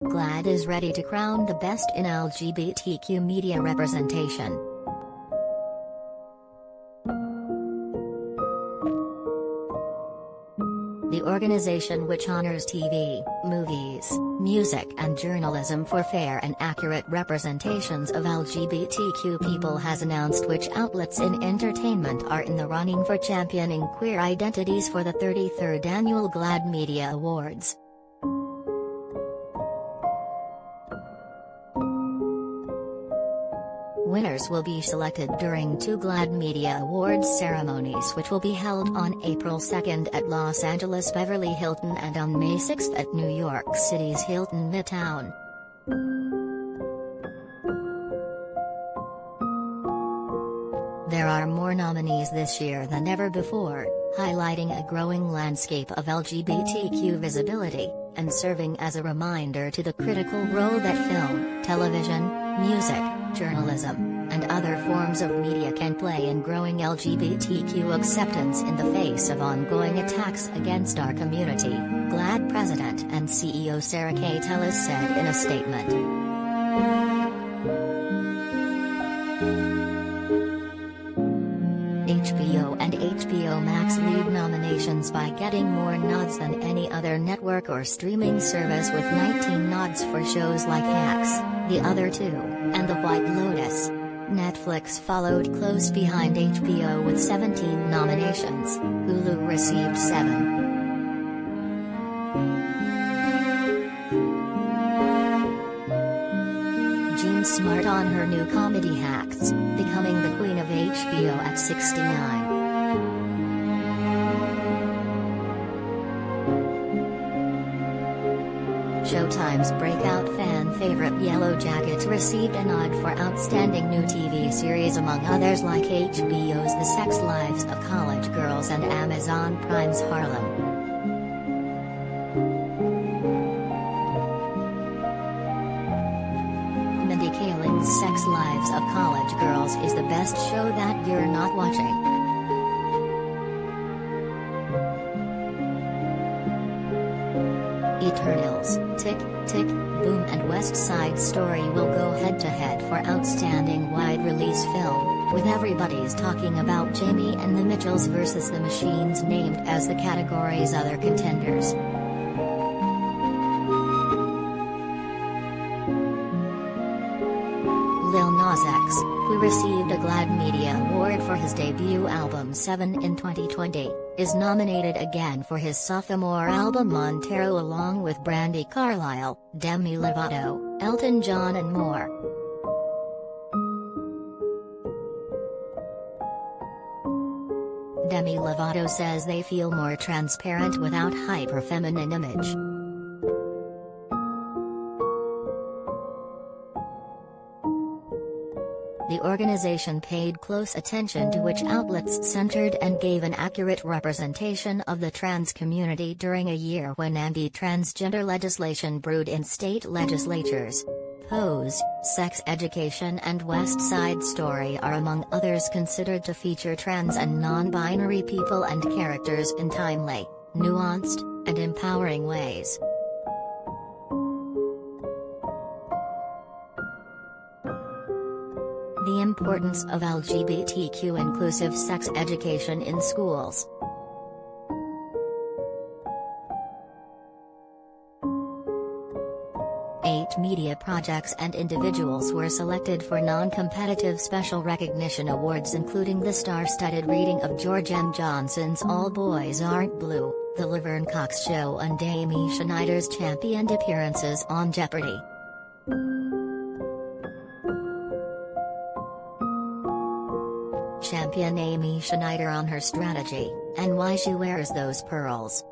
GLAAD is ready to crown the best in LGBTQ media representation. The organization, which honors TV, movies, music and journalism for fair and accurate representations of LGBTQ people, has announced which outlets in entertainment are in the running for championing queer identities for the 33rd annual GLAAD Media Awards. Winners will be selected during 2 GLAAD Media Awards ceremonies, which will be held on April 2 at Los Angeles Beverly Hilton and on May 6 at New York City's Hilton Midtown. There are more nominees this year than ever before, highlighting a growing landscape of LGBTQ visibility, and serving as a reminder to the critical role that film, television, music, journalism, and other forms of media can play in growing LGBTQ acceptance in the face of ongoing attacks against our community, GLAAD President and CEO Sarah K. Tellis said in a statement. HBO and HBO Max lead nominations by getting more nods than any other network or streaming service, with 19 nods for shows like Hacks, The Other Two, and The White Lotus. Netflix followed close behind HBO with 17 nominations. Hulu received 7. Jean Smart on her new comedy Hacks, becoming the queen of HBO at 69. Showtime's breakout fan favorite Yellowjackets received a nod for Outstanding New TV Series, among others like HBO's The Sex Lives of College Girls and Amazon Prime's Harlem. Mindy Kaling's Sex Lives of College Girls is the best show that you're not watching. Eternals, Tick, Tick, Boom and West Side Story will go head-to-head for Outstanding Wide-Release Film, with Everybody's Talking About Jamie and the Mitchells vs. the Machines named as the category's other contenders. Lil Nas X, who received a GLAAD Media Award for his debut album 7 in 2020, is nominated again for his sophomore album Montero along with Brandi Carlile, Demi Lovato, Elton John and more. Demi Lovato says they feel more transparent without hyper-feminine image. The organization paid close attention to which outlets centered and gave an accurate representation of the trans community during a year when anti-transgender legislation brewed in state legislatures. Pose, Sex Education and West Side Story are among others considered to feature trans and non-binary people and characters in timely, nuanced, and empowering ways. The importance of LGBTQ inclusive sex education in schools. Eight media projects and individuals were selected for non-competitive special recognition awards, including the star-studded reading of George M. Johnson's All Boys Aren't Blue, The Laverne Cox Show and Amy Schneider's championed appearances on Jeopardy! Champion Amy Schneider on her strategy, and why she wears those pearls.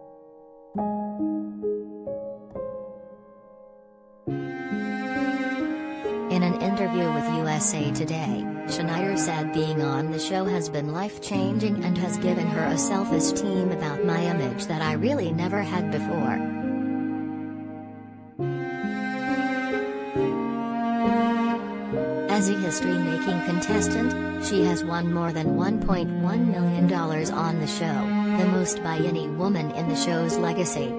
In an interview with USA Today, Schneider said being on the show has been life-changing and has given her a self-esteem about my image that I really never had before. As a history-making contestant, she has won more than $1.1 million on the show, the most by any woman in the show's legacy.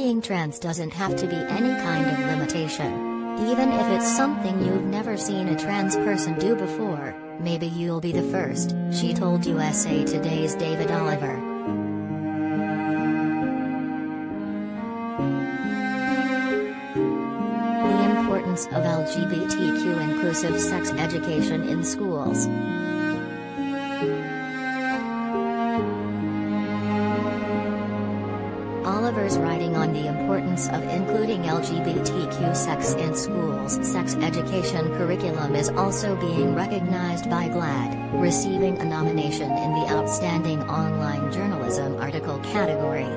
Being trans doesn't have to be any kind of limitation. Even if it's something you've never seen a trans person do before, maybe you'll be the first, she told USA Today's David Oliver. The importance of LGBTQ inclusive sex education in schools. Oliver's writing on the importance of including LGBTQ sex in schools' sex education curriculum is also being recognized by GLAAD, receiving a nomination in the Outstanding Online Journalism article category.